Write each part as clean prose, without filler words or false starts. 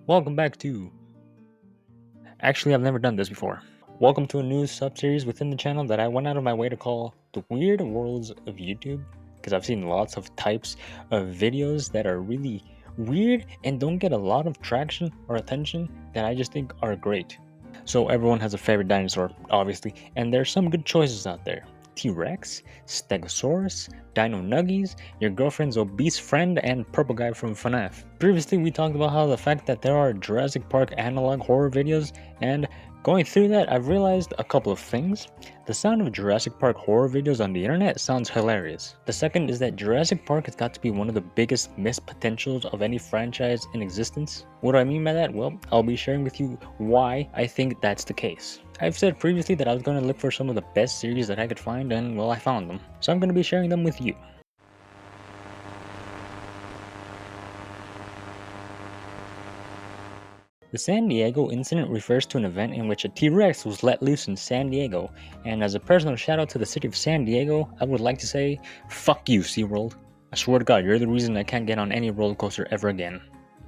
Welcome back to... Actually, I've never done this before. Welcome to a new sub-series within the channel that I went out of my way to call The Weird Worlds of YouTube, because I've seen lots of types of videos that are really weird and don't get a lot of traction or attention that I just think are great. So everyone has a favorite dinosaur, obviously, and there's some good choices out there. T-Rex, Stegosaurus, Dino Nuggies, your girlfriend's obese friend, and purple guy from FNAF. Previously, we talked about how the fact that there are Jurassic Park analog horror videos, and going through that, I've realized a couple of things. The sound of Jurassic Park horror videos on the internet sounds hilarious. The second is that Jurassic Park has got to be one of the biggest missed potentials of any franchise in existence. What do I mean by that? Well, I'll be sharing with you why I think that's the case. I've said previously that I was going to look for some of the best series that I could find, and well, I found them. So I'm going to be sharing them with you. The San Diego incident refers to an event in which a T-Rex was let loose in San Diego, and as a personal shout out to the city of San Diego, I would like to say, fuck you, SeaWorld. I swear to God, you're the reason I can't get on any roller coaster ever again.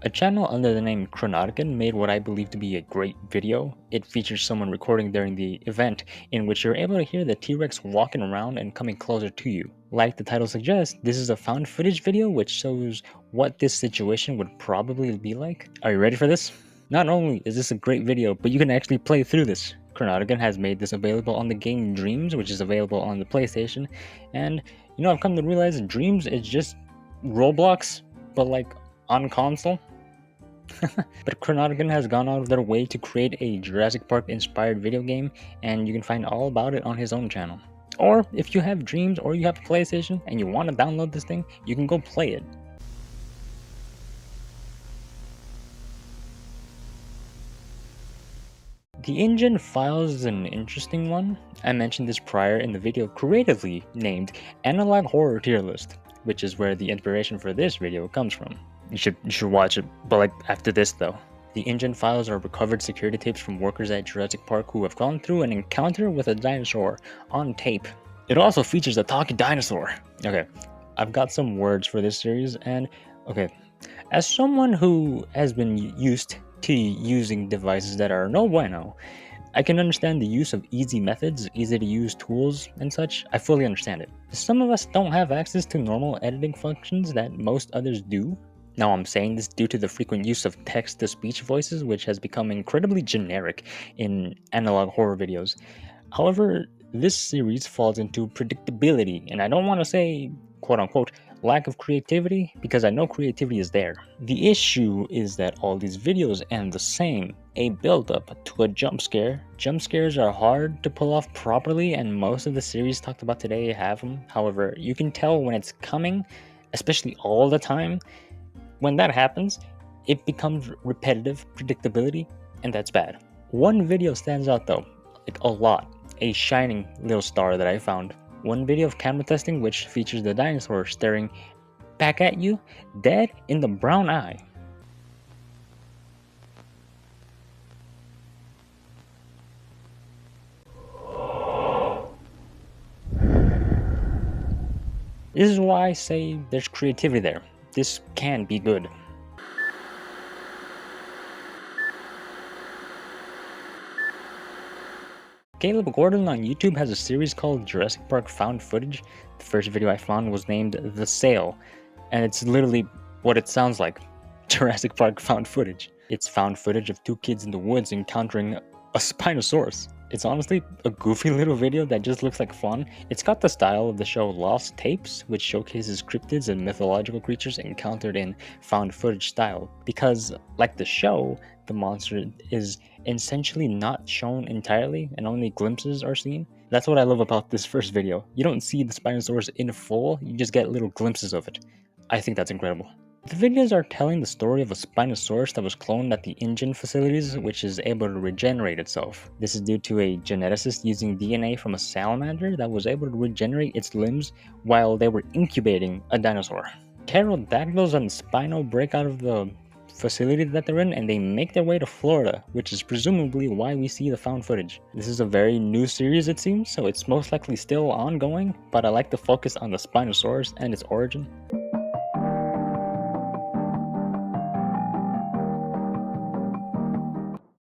A channel under the name Chronautica made what I believe to be a great video. It features someone recording during the event, in which you're able to hear the T-Rex walking around and coming closer to you. Like the title suggests, this is a found footage video which shows what this situation would probably be like. Are you ready for this? Not only is this a great video, but you can actually play through this. Chronautica has made this available on the game Dreams, which is available on the PlayStation, and you know, I've come to realize that Dreams is just Roblox, but like on console. But Chronautica has gone out of their way to create a Jurassic Park inspired video game, and you can find all about it on his own channel. Or if you have Dreams or you have a PlayStation and you want to download this thing, you can go play it. The InGen Files is an interesting one. I mentioned this prior in the video creatively named Analog Horror Tier List, which is where the inspiration for this video comes from. You should watch it, but like after this though. The InGen Files are recovered security tapes from workers at Jurassic Park who have gone through an encounter with a dinosaur on tape. It also features a talking dinosaur. Okay, I've got some words for this series, and okay, as someone who has been used to using devices that are no bueno, I can understand the use of easy methods, easy to use tools and such. I fully understand it. Some of us don't have access to normal editing functions that most others do. Now I'm saying this due to the frequent use of text-to-speech voices, which has become incredibly generic in analog horror videos. However, this series falls into predictability, and I don't want to say quote-unquote lack of creativity, because I know creativity is there. The issue is that all these videos end the same, a build-up to a jump scare. Jump scares are hard to pull off properly, and most of the series talked about today have them. However, you can tell when it's coming, especially all the time. When that happens, it becomes repetitive predictability, and that's bad. One video stands out though, like a lot, a shining little star that I found. One video of camera testing which features the dinosaur staring back at you, dead in the brown eye. This is why I say there's creativity there. This can be good. Caleb Gordon on YouTube has a series called Jurassic Park Found Footage. The first video I found was named The Sale, and it's literally what it sounds like. Jurassic Park Found Footage. It's found footage of two kids in the woods encountering a Spinosaurus. It's honestly a goofy little video that just looks like fun. It's got the style of the show Lost Tapes, which showcases cryptids and mythological creatures encountered in found footage style. Because, like the show, the monster is essentially not shown entirely and only glimpses are seen. That's what I love about this first video. You don't see the Spinosaurus in full, you just get little glimpses of it. I think that's incredible. The videos are telling the story of a Spinosaurus that was cloned at the InGen facilities, which is able to regenerate itself. This is due to a geneticist using DNA from a salamander that was able to regenerate its limbs while they were incubating a dinosaur. Pterodactyls and Spino break out of the facility that they're in, and they make their way to Florida, which is presumably why we see the found footage. This is a very new series, it seems, so it's most likely still ongoing, but I like to focus on the Spinosaurus and its origin.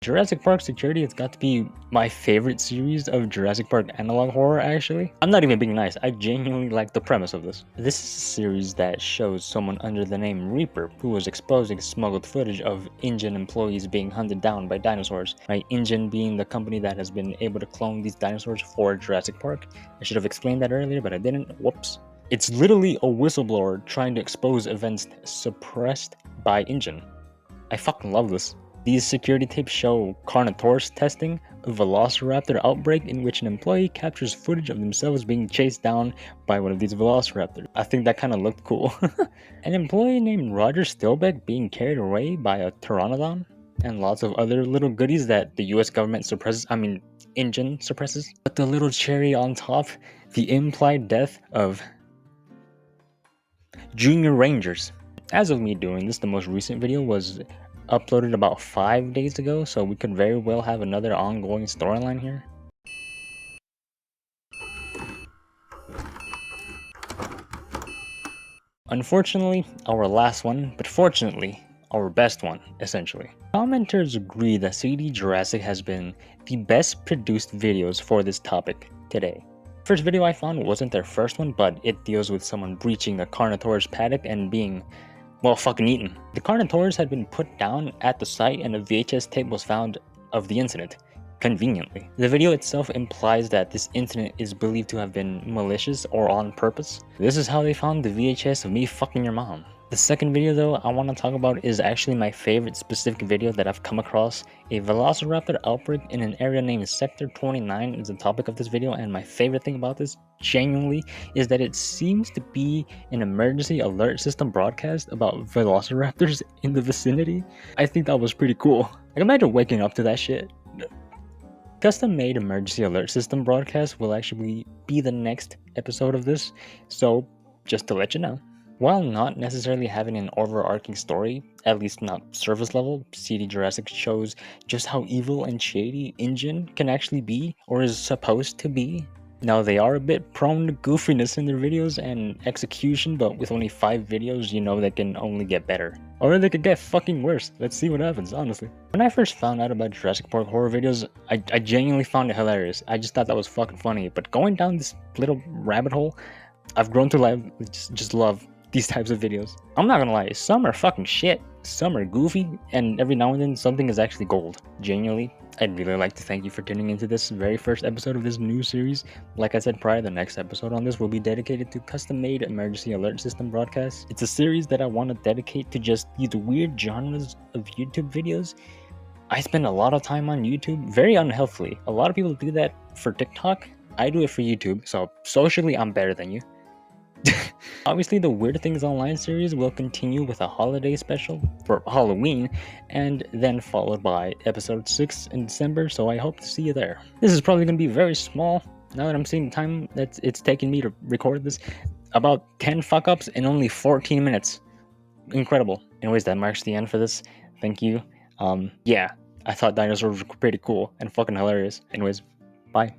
Jurassic Park Security has got to be my favorite series of Jurassic Park Analog Horror, actually. I'm not even being nice, I genuinely like the premise of this. This is a series that shows someone under the name Reaper who was exposing smuggled footage of InGen employees being hunted down by dinosaurs. Right, InGen being the company that has been able to clone these dinosaurs for Jurassic Park. I should have explained that earlier, but I didn't. Whoops. It's literally a whistleblower trying to expose events suppressed by InGen. I fucking love this. These security tapes show Carnotaurus testing a velociraptor outbreak in which an employee captures footage of themselves being chased down by one of these velociraptors. I think that kind of looked cool. An employee named Roger Stillbeck being carried away by a pteranodon, and lots of other little goodies that the US government suppresses, InGen suppresses. But the little cherry on top, the implied death of Junior Rangers. As of me doing this, the most recent video was uploaded about 5 days ago, so we could very well have another ongoing storyline here. Unfortunately, our last one, but fortunately, our best one, essentially. Commenters agree that CDJurassic has been the best produced videos for this topic today. First video I found wasn't their first one, but it deals with someone breaching a Carnotaurus paddock and being, well, fucking eaten. The Carnotaurus had been put down at the site and a VHS tape was found of the incident, conveniently. The video itself implies that this incident is believed to have been malicious or on purpose. This is how they found the VHS of me fucking your mom. The second video though I want to talk about is actually my favorite specific video that I've come across. A velociraptor outbreak in an area named Sector 29 is the topic of this video, and my favorite thing about this, genuinely, is that it seems to be an emergency alert system broadcast about velociraptors in the vicinity. I think that was pretty cool. Like, imagine waking up to that shit. Custom-made emergency alert system broadcast will actually be the next episode of this, so just to let you know. While not necessarily having an overarching story, at least not surface level, CDJurassic shows just how evil and shady InGen can actually be, or is supposed to be. Now, they are a bit prone to goofiness in their videos and execution, but with only 5 videos, you know they can only get better. Or they could get fucking worse. Let's see what happens, honestly. When I first found out about Jurassic Park horror videos, I genuinely found it hilarious. I just thought that was fucking funny, but going down this little rabbit hole, I've grown to just love these types of videos. I'm not gonna lie, some are fucking shit, some are goofy, and every now and then something is actually gold. Genuinely, I'd really like to thank you for tuning into this very first episode of this new series. Like I said prior, the next episode on this will be dedicated to custom-made emergency alert system broadcasts. It's a series that I want to dedicate to just these weird genres of YouTube videos. I spend a lot of time on YouTube, very unhealthily. A lot of people do that for TikTok. I do it for YouTube, so socially I'm better than you. Obviously, the Weird Things Online series will continue with a holiday special for Halloween, and then followed by episode 6 in December, so I hope to see you there. This is probably going to be very small, now that I'm seeing the time that it's taken me to record this. About 10 fuck-ups in only 14 minutes. Incredible. Anyways, that marks the end for this. Thank you. Yeah, I thought dinosaurs were pretty cool and fucking hilarious. Anyways, bye.